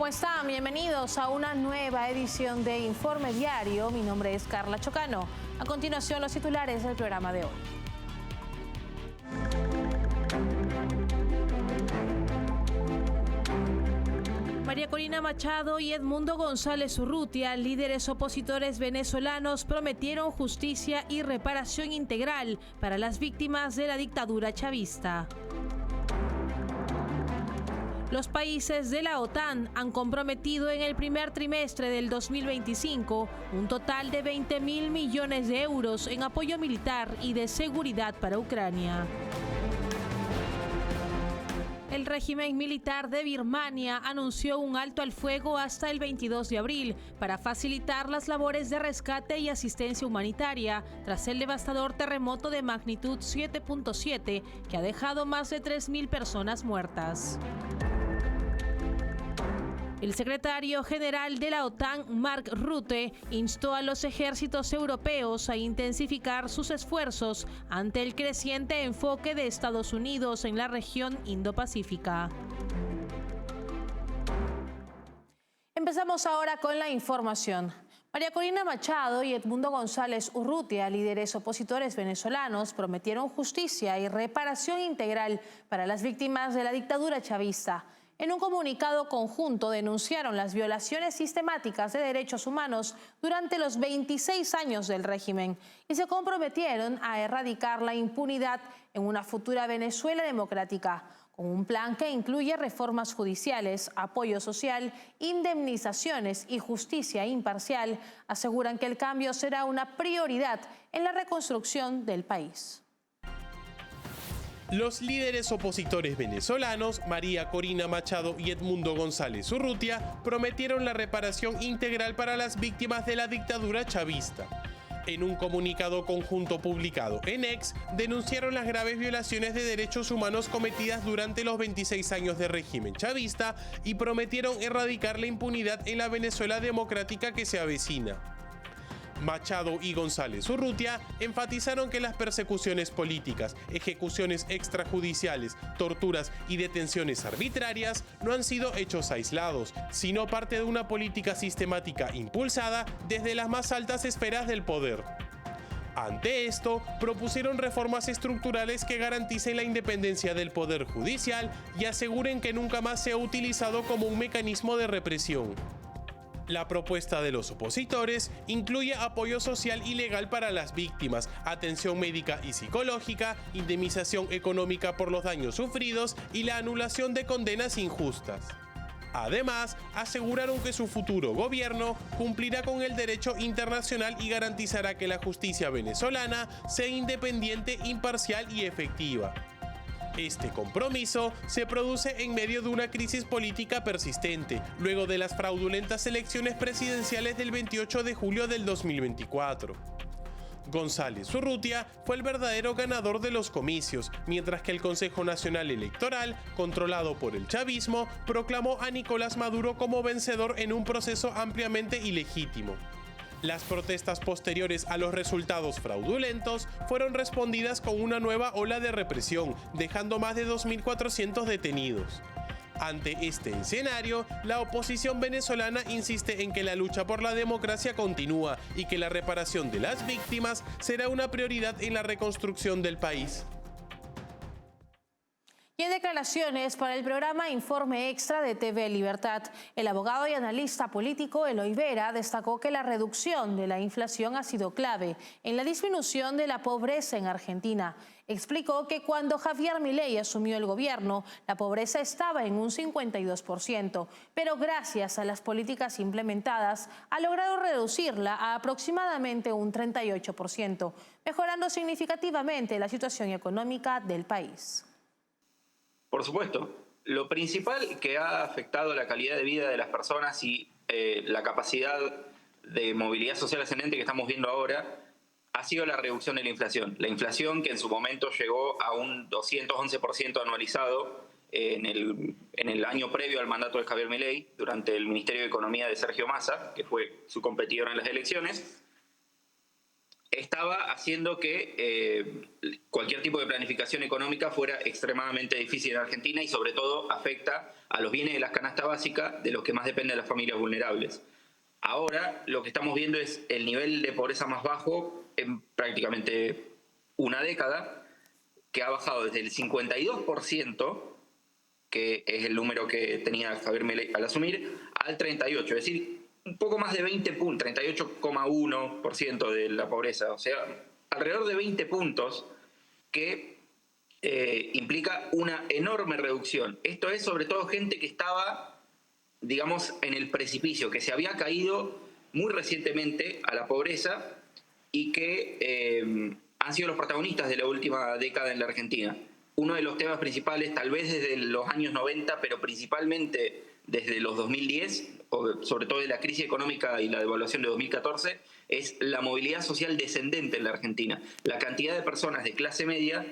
¿Cómo están? Bienvenidos a una nueva edición de Informe Diario. Mi nombre es Carla Chocano. A continuación, los titulares del programa de hoy. María Corina Machado y Edmundo González Urrutia, líderes opositores venezolanos, prometieron justicia y reparación integral para las víctimas de la dictadura chavista. Los países de la OTAN han comprometido en el primer trimestre del 2025 un total de 20.000 millones de euros en apoyo militar y de seguridad para Ucrania. El régimen militar de Birmania anunció un alto al fuego hasta el 22 de abril para facilitar las labores de rescate y asistencia humanitaria tras el devastador terremoto de magnitud 7.7 que ha dejado más de 3.000 personas muertas. El secretario general de la OTAN, Mark Rutte, instó a los ejércitos europeos a intensificar sus esfuerzos ante el creciente enfoque de Estados Unidos en la región Indo-Pacífica. Empezamos ahora con la información. María Corina Machado y Edmundo González Urrutia, líderes opositores venezolanos, prometieron justicia y reparación integral para las víctimas de la dictadura chavista. En un comunicado conjunto denunciaron las violaciones sistemáticas de derechos humanos durante los 26 años del régimen y se comprometieron a erradicar la impunidad en una futura Venezuela democrática, con un plan que incluye reformas judiciales, apoyo social, indemnizaciones y justicia imparcial. Aseguran que el cambio será una prioridad en la reconstrucción del país. Los líderes opositores venezolanos, María Corina Machado y Edmundo González Urrutia, prometieron la reparación integral para las víctimas de la dictadura chavista. En un comunicado conjunto publicado en X, denunciaron las graves violaciones de derechos humanos cometidas durante los 26 años de régimen chavista y prometieron erradicar la impunidad en la Venezuela democrática que se avecina. Machado y González Urrutia enfatizaron que las persecuciones políticas, ejecuciones extrajudiciales, torturas y detenciones arbitrarias no han sido hechos aislados, sino parte de una política sistemática impulsada desde las más altas esferas del poder. Ante esto, propusieron reformas estructurales que garanticen la independencia del Poder Judicial y aseguren que nunca más sea utilizado como un mecanismo de represión. La propuesta de los opositores incluye apoyo social y legal para las víctimas, atención médica y psicológica, indemnización económica por los daños sufridos y la anulación de condenas injustas. Además, aseguraron que su futuro gobierno cumplirá con el derecho internacional y garantizará que la justicia venezolana sea independiente, imparcial y efectiva. Este compromiso se produce en medio de una crisis política persistente, luego de las fraudulentas elecciones presidenciales del 28 de julio del 2024. González Urrutia fue el verdadero ganador de los comicios, mientras que el Consejo Nacional Electoral, controlado por el chavismo, proclamó a Nicolás Maduro como vencedor en un proceso ampliamente ilegítimo. Las protestas posteriores a los resultados fraudulentos fueron respondidas con una nueva ola de represión, dejando más de 2.400 detenidos. Ante este escenario, la oposición venezolana insiste en que la lucha por la democracia continúa y que la reparación de las víctimas será una prioridad en la reconstrucción del país. Y en declaraciones para el programa Informe Extra de TV Libertad, el abogado y analista político Eloy Vera destacó que la reducción de la inflación ha sido clave en la disminución de la pobreza en Argentina. Explicó que cuando Javier Milei asumió el gobierno, la pobreza estaba en un 52%, pero gracias a las políticas implementadas ha logrado reducirla a aproximadamente un 38%, mejorando significativamente la situación económica del país. Por supuesto, lo principal que ha afectado la calidad de vida de las personas y la capacidad de movilidad social ascendente que estamos viendo ahora ha sido la reducción de la inflación. La inflación que en su momento llegó a un 211% anualizado en el año previo al mandato de Javier Milei, durante el Ministerio de Economía de Sergio Massa, que fue su competidor en las elecciones, estaba haciendo que cualquier tipo de planificación económica fuera extremadamente difícil en Argentina y sobre todo afecta a los bienes de la canasta básica de los que más dependen las familias vulnerables. Ahora lo que estamos viendo es el nivel de pobreza más bajo en prácticamente una década, que ha bajado desde el 52%, que es el número que tenía Javier Milei al asumir, al 38%, es decir, un poco más de 20 puntos, 38,1% de la pobreza, o sea, alrededor de 20 puntos, que implica una enorme reducción. Esto es sobre todo gente que estaba, digamos, en el precipicio, que se había caído muy recientemente a la pobreza y que han sido los protagonistas de la última década en la Argentina. Uno de los temas principales, tal vez desde los años 90, pero principalmente desde los 2010, o sobre todo de la crisis económica y la devaluación de 2014, es la movilidad social descendente en la Argentina. La cantidad de personas de clase media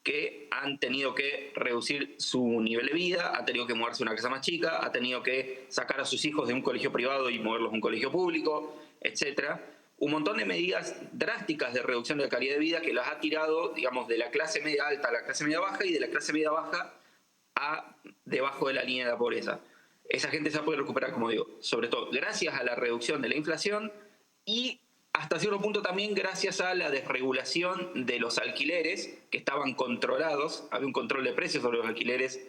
que han tenido que reducir su nivel de vida, han tenido que mudarse a una casa más chica, ha tenido que sacar a sus hijos de un colegio privado y moverlos a un colegio público, etc. Un montón de medidas drásticas de reducción de la calidad de vida que las ha tirado, digamos, de la clase media alta a la clase media baja y de la clase media baja a debajo de la línea de la pobreza. Esa gente se puede recuperar, como digo, sobre todo gracias a la reducción de la inflación y hasta cierto punto también gracias a la desregulación de los alquileres que estaban controlados. Había un control de precios sobre los alquileres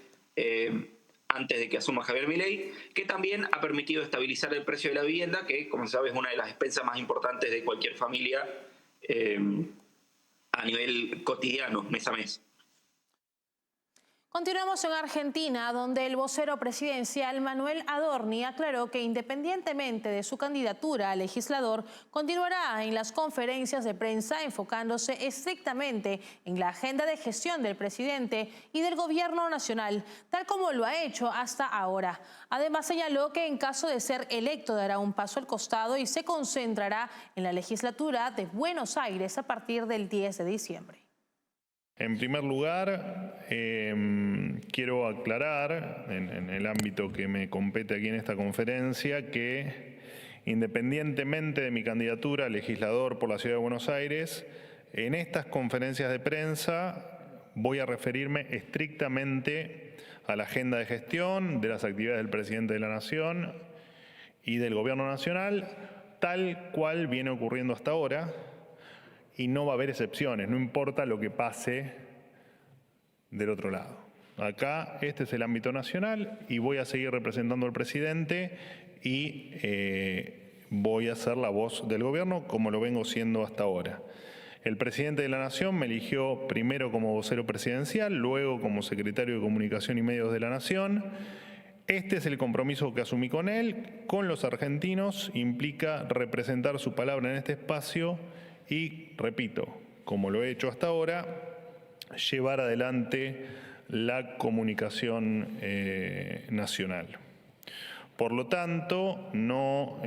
antes de que asuma Javier Milei, que también ha permitido estabilizar el precio de la vivienda, que, como se sabe, es una de las expensas más importantes de cualquier familia a nivel cotidiano, mes a mes. Continuamos en Argentina, donde el vocero presidencial Manuel Adorni aclaró que independientemente de su candidatura a legislador, continuará en las conferencias de prensa enfocándose estrictamente en la agenda de gestión del presidente y del gobierno nacional, tal como lo ha hecho hasta ahora. Además señaló que en caso de ser electo dará un paso al costado y se concentrará en la legislatura de Buenos Aires a partir del 10 de diciembre. En primer lugar, quiero aclarar, en el ámbito que me compete aquí en esta conferencia, que independientemente de mi candidatura a legislador por la Ciudad de Buenos Aires, en estas conferencias de prensa voy a referirme estrictamente a la agenda de gestión de las actividades del presidente de la Nación y del Gobierno Nacional, tal cual viene ocurriendo hasta ahora. Y no va a haber excepciones, no importa lo que pase del otro lado. Acá este es el ámbito nacional y voy a seguir representando al presidente y voy a ser la voz del gobierno como lo vengo siendo hasta ahora. El presidente de la Nación me eligió primero como vocero presidencial, luego como secretario de Comunicación y Medios de la Nación. Este es el compromiso que asumí con él, con los argentinos, implica representar su palabra en este espacio y, repito, como lo he hecho hasta ahora, llevar adelante la comunicación nacional. Por lo tanto, no,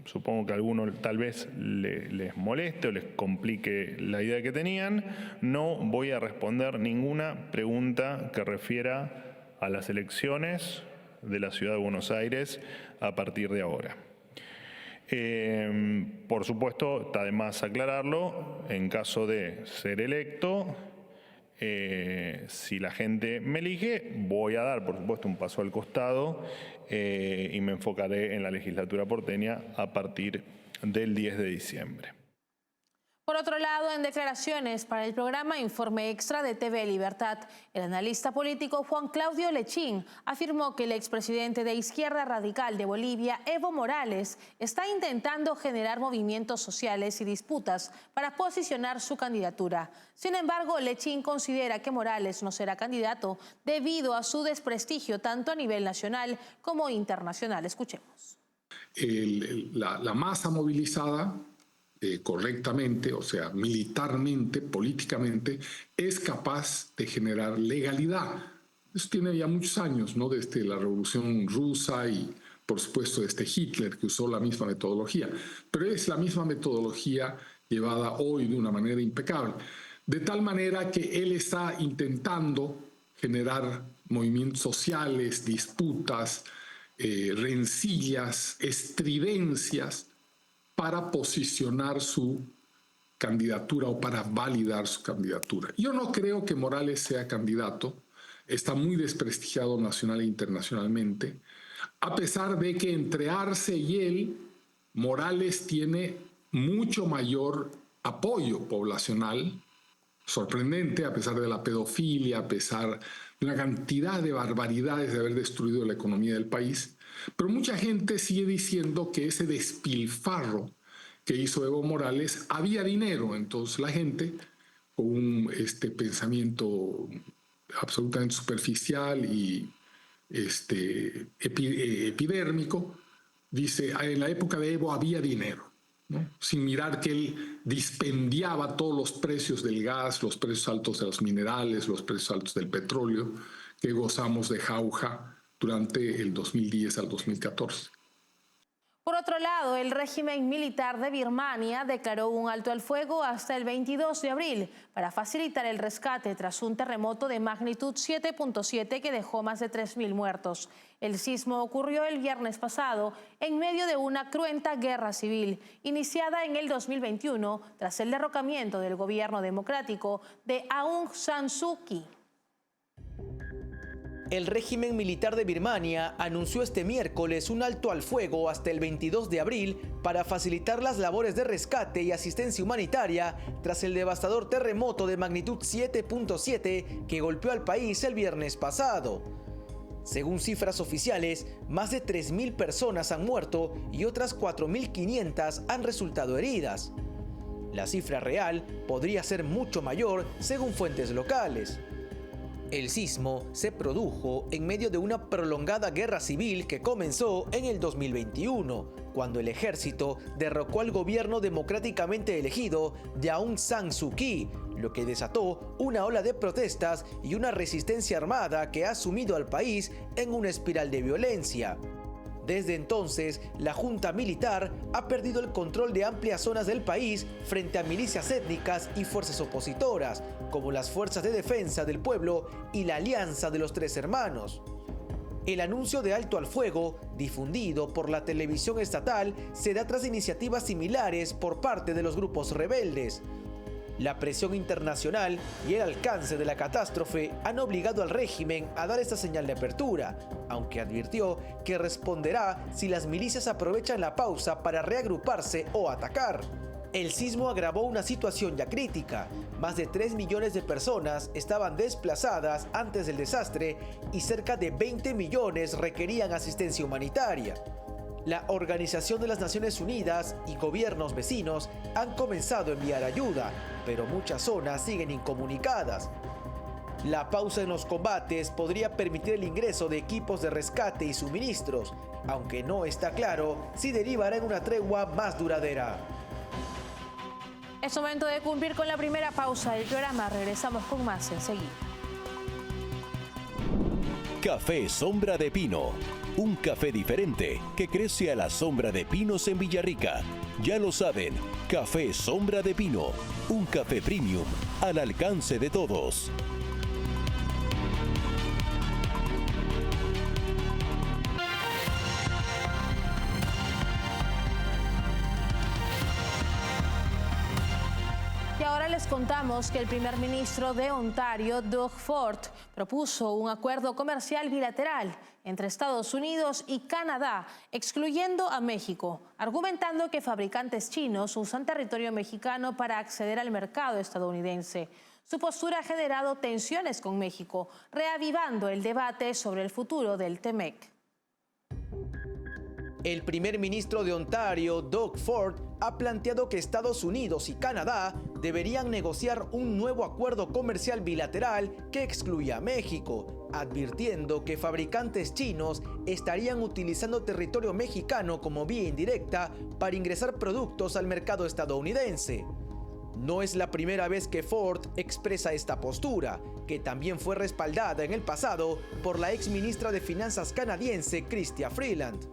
supongo que a algunos tal vez les moleste o les complique la idea que tenían, no voy a responder ninguna pregunta que refiera a las elecciones de la Ciudad de Buenos Aires a partir de ahora. Por supuesto, está de más aclararlo, en caso de ser electo, si la gente me elige, voy a dar, por supuesto, un paso al costado y me enfocaré en la legislatura porteña a partir del 10 de diciembre. Por otro lado, en declaraciones para el programa Informe Extra de TV Libertad, el analista político Juan Claudio Lechín afirmó que el expresidente de Izquierda Radical de Bolivia, Evo Morales, está intentando generar movimientos sociales y disputas para posicionar su candidatura. Sin embargo, Lechín considera que Morales no será candidato debido a su desprestigio tanto a nivel nacional como internacional. Escuchemos. La masa movilizada correctamente, o sea, militarmente, políticamente, es capaz de generar legalidad. Eso tiene ya muchos años, ¿no? Desde la Revolución Rusa y, por supuesto, desde Hitler, que usó la misma metodología. Pero es la misma metodología llevada hoy de una manera impecable. De tal manera que él está intentando generar movimientos sociales, disputas, rencillas, estridencias, para posicionar su candidatura o para validar su candidatura. Yo no creo que Morales sea candidato, está muy desprestigiado nacional e internacionalmente, a pesar de que entre Arce y él, Morales tiene mucho mayor apoyo poblacional, sorprendente, a pesar de la pedofilia, a pesar de una cantidad de barbaridades de haber destruido la economía del país, pero mucha gente sigue diciendo que ese despilfarro que hizo Evo Morales había dinero. Entonces la gente, con un pensamiento absolutamente superficial y epidérmico, dice, en la época de Evo había dinero, ¿no? Sin mirar que él dispendiaba todos los precios del gas, los precios altos de los minerales, los precios altos del petróleo, que gozamos de jauja durante el 2010 al 2014. Por otro lado, el régimen militar de Birmania declaró un alto al fuego hasta el 22 de abril para facilitar el rescate tras un terremoto de magnitud 7.7 que dejó más de 3.000 muertos. El sismo ocurrió el viernes pasado en medio de una cruenta guerra civil iniciada en el 2021 tras el derrocamiento del gobierno democrático de Aung San Suu Kyi. El régimen militar de Birmania anunció este miércoles un alto al fuego hasta el 22 de abril para facilitar las labores de rescate y asistencia humanitaria tras el devastador terremoto de magnitud 7.7 que golpeó al país el viernes pasado. Según cifras oficiales, más de 3.000 personas han muerto y otras 4.500 han resultado heridas. La cifra real podría ser mucho mayor según fuentes locales. El sismo se produjo en medio de una prolongada guerra civil que comenzó en el 2021, cuando el ejército derrocó al gobierno democráticamente elegido de Aung San Suu Kyi, lo que desató una ola de protestas y una resistencia armada que ha sumido al país en una espiral de violencia. Desde entonces, la junta militar ha perdido el control de amplias zonas del país frente a milicias étnicas y fuerzas opositoras, como las Fuerzas de Defensa del Pueblo y la Alianza de los Tres Hermanos. El anuncio de alto al fuego, difundido por la televisión estatal, se da tras iniciativas similares por parte de los grupos rebeldes. La presión internacional y el alcance de la catástrofe han obligado al régimen a dar esta señal de apertura, aunque advirtió que responderá si las milicias aprovechan la pausa para reagruparse o atacar. El sismo agravó una situación ya crítica. Más de 3 millones de personas estaban desplazadas antes del desastre y cerca de 20 millones requerían asistencia humanitaria. La Organización de las Naciones Unidas y gobiernos vecinos han comenzado a enviar ayuda, pero muchas zonas siguen incomunicadas. La pausa en los combates podría permitir el ingreso de equipos de rescate y suministros, aunque no está claro si derivará en una tregua más duradera. Es momento de cumplir con la primera pausa del programa. Regresamos con más enseguida. Café Sombra de Pino. Un café diferente que crece a la sombra de pinos en Villarrica. Ya lo saben, Café Sombra de Pino. Un café premium al alcance de todos. Les contamos que el primer ministro de Ontario, Doug Ford, propuso un acuerdo comercial bilateral entre Estados Unidos y Canadá, excluyendo a México, argumentando que fabricantes chinos usan territorio mexicano para acceder al mercado estadounidense. Su postura ha generado tensiones con México, reavivando el debate sobre el futuro del TEMEC. El primer ministro de Ontario, Doug Ford, ha planteado que Estados Unidos y Canadá deberían negociar un nuevo acuerdo comercial bilateral que excluya a México, advirtiendo que fabricantes chinos estarían utilizando territorio mexicano como vía indirecta para ingresar productos al mercado estadounidense. No es la primera vez que Ford expresa esta postura, que también fue respaldada en el pasado por la ex ministra de Finanzas canadiense Chrystia Freeland.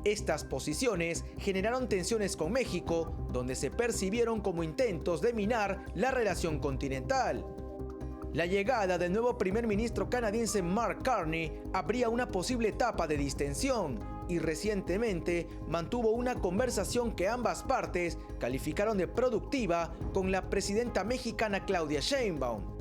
Estas posiciones generaron tensiones con México, donde se percibieron como intentos de minar la relación continental. La llegada del nuevo primer ministro canadiense Mark Carney abría una posible etapa de distensión, y recientemente mantuvo una conversación que ambas partes calificaron de productiva con la presidenta mexicana Claudia Sheinbaum.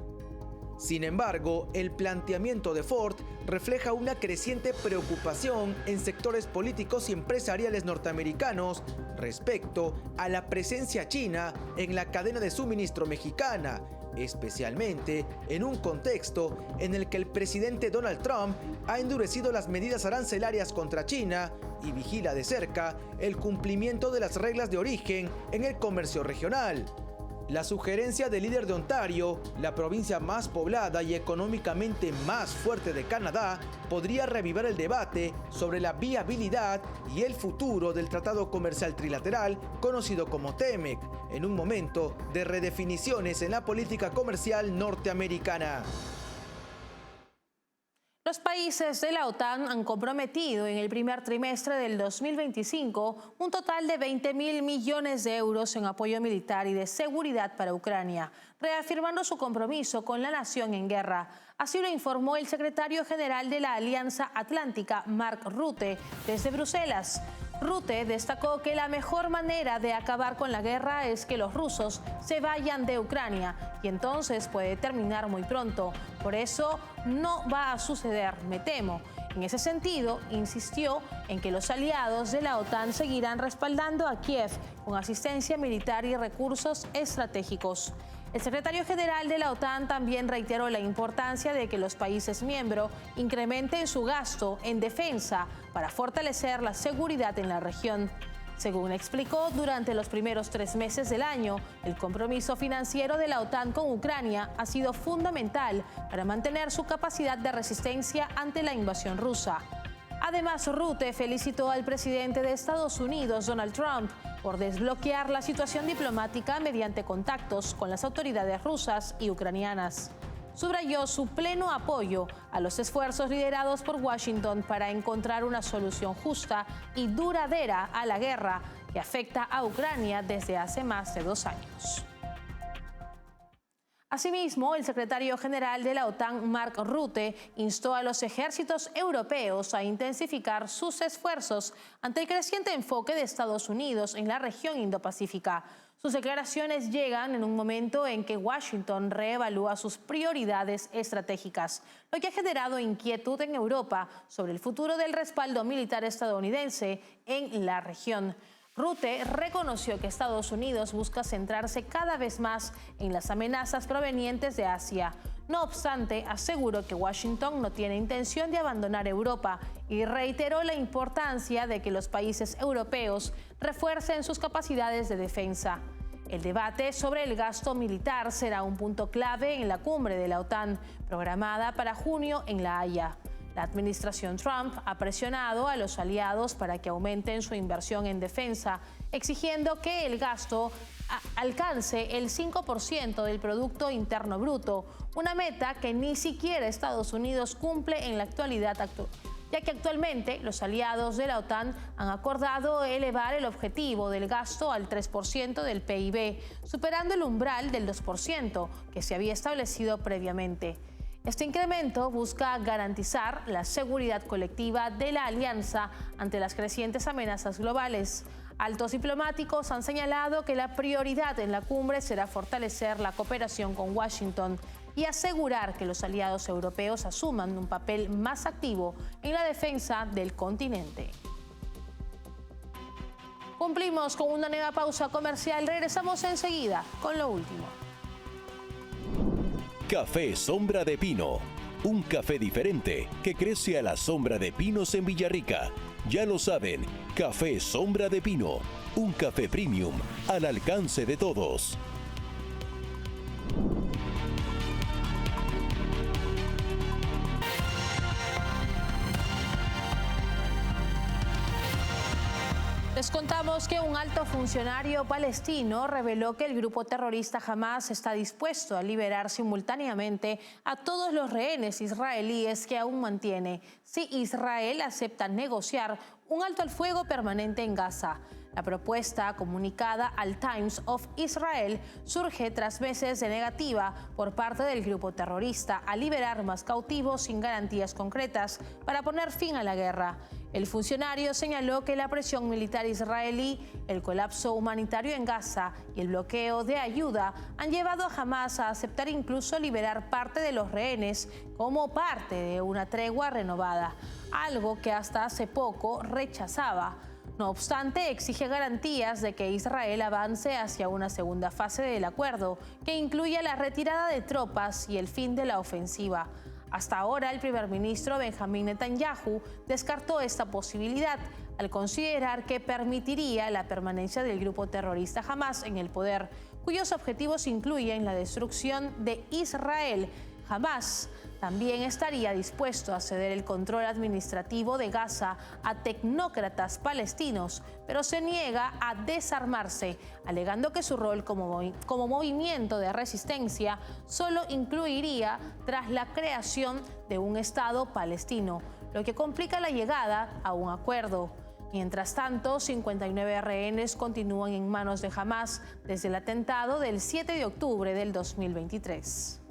Sin embargo, el planteamiento de Ford refleja una creciente preocupación en sectores políticos y empresariales norteamericanos respecto a la presencia china en la cadena de suministro mexicana, especialmente en un contexto en el que el presidente Donald Trump ha endurecido las medidas arancelarias contra China y vigila de cerca el cumplimiento de las reglas de origen en el comercio regional. La sugerencia del líder de Ontario, la provincia más poblada y económicamente más fuerte de Canadá, podría reavivar el debate sobre la viabilidad y el futuro del Tratado Comercial Trilateral, conocido como TEMEC, en un momento de redefiniciones en la política comercial norteamericana. Los países de la OTAN han comprometido en el primer trimestre del 2025 un total de 20.000 millones de euros en apoyo militar y de seguridad para Ucrania, reafirmando su compromiso con la nación en guerra. Así lo informó el secretario general de la Alianza Atlántica, Mark Rutte, desde Bruselas. Rutte destacó que la mejor manera de acabar con la guerra es que los rusos se vayan de Ucrania y entonces puede terminar muy pronto. Por eso no va a suceder, me temo. En ese sentido, insistió en que los aliados de la OTAN seguirán respaldando a Kiev con asistencia militar y recursos estratégicos. El secretario general de la OTAN también reiteró la importancia de que los países miembros incrementen su gasto en defensa para fortalecer la seguridad en la región. Según explicó, durante los primeros 3 meses del año, el compromiso financiero de la OTAN con Ucrania ha sido fundamental para mantener su capacidad de resistencia ante la invasión rusa. Además, Rutte felicitó al presidente de Estados Unidos, Donald Trump, por desbloquear la situación diplomática mediante contactos con las autoridades rusas y ucranianas. Subrayó su pleno apoyo a los esfuerzos liderados por Washington para encontrar una solución justa y duradera a la guerra que afecta a Ucrania desde hace más de 2 años. Asimismo, el secretario general de la OTAN, Mark Rutte, instó a los ejércitos europeos a intensificar sus esfuerzos ante el creciente enfoque de Estados Unidos en la región Indo-Pacífica. Sus declaraciones llegan en un momento en que Washington reevalúa sus prioridades estratégicas, lo que ha generado inquietud en Europa sobre el futuro del respaldo militar estadounidense en la región. Rutte reconoció que Estados Unidos busca centrarse cada vez más en las amenazas provenientes de Asia. No obstante, aseguró que Washington no tiene intención de abandonar Europa y reiteró la importancia de que los países europeos refuercen sus capacidades de defensa. El debate sobre el gasto militar será un punto clave en la cumbre de la OTAN, programada para junio en La Haya. La administración Trump ha presionado a los aliados para que aumenten su inversión en defensa, exigiendo que el gasto alcance el 5% del Producto Interno Bruto, una meta que ni siquiera Estados Unidos cumple en la actualidad, ya que actualmente los aliados de la OTAN han acordado elevar el objetivo del gasto al 3% del PIB, superando el umbral del 2% que se había establecido previamente. Este incremento busca garantizar la seguridad colectiva de la alianza ante las crecientes amenazas globales. Altos diplomáticos han señalado que la prioridad en la cumbre será fortalecer la cooperación con Washington y asegurar que los aliados europeos asuman un papel más activo en la defensa del continente. Cumplimos con una nueva pausa comercial. Regresamos enseguida con lo último. Café Sombra de Pino, un café diferente que crece a la sombra de pinos en Villarrica. Ya lo saben, Café Sombra de Pino, un café premium al alcance de todos. Les contamos que un alto funcionario palestino reveló que el grupo terrorista Hamas está dispuesto a liberar simultáneamente a todos los rehenes israelíes que aún mantiene si Israel acepta negociar un alto al fuego permanente en Gaza. La propuesta, comunicada al Times of Israel, surge tras meses de negativa por parte del grupo terrorista a liberar más cautivos sin garantías concretas para poner fin a la guerra. El funcionario señaló que la presión militar israelí, el colapso humanitario en Gaza y el bloqueo de ayuda han llevado a Hamás a aceptar incluso liberar parte de los rehenes como parte de una tregua renovada, algo que hasta hace poco rechazaba. No obstante, exige garantías de que Israel avance hacia una segunda fase del acuerdo, que incluya la retirada de tropas y el fin de la ofensiva. Hasta ahora, el primer ministro Benjamín Netanyahu descartó esta posibilidad al considerar que permitiría la permanencia del grupo terrorista Hamás en el poder, cuyos objetivos incluyen la destrucción de Israel. Hamás también estaría dispuesto a ceder el control administrativo de Gaza a tecnócratas palestinos, pero se niega a desarmarse, alegando que su rol como movimiento de resistencia solo incluiría tras la creación de un Estado palestino, lo que complica la llegada a un acuerdo. Mientras tanto, 59 rehenes continúan en manos de Hamás desde el atentado del 7 de octubre del 2023.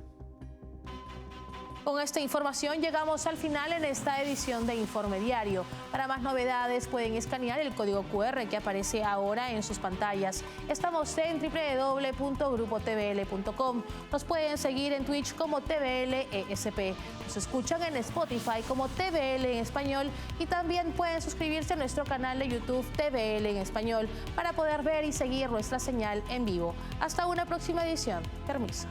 Con esta información llegamos al final en esta edición de Informe Diario. Para más novedades pueden escanear el código QR que aparece ahora en sus pantallas. Estamos en www.grupotvl.com. Nos pueden seguir en Twitch como TVLESP. Nos escuchan en Spotify como TVL en español y también pueden suscribirse a nuestro canal de YouTube TVL en español para poder ver y seguir nuestra señal en vivo. Hasta una próxima edición. Permiso.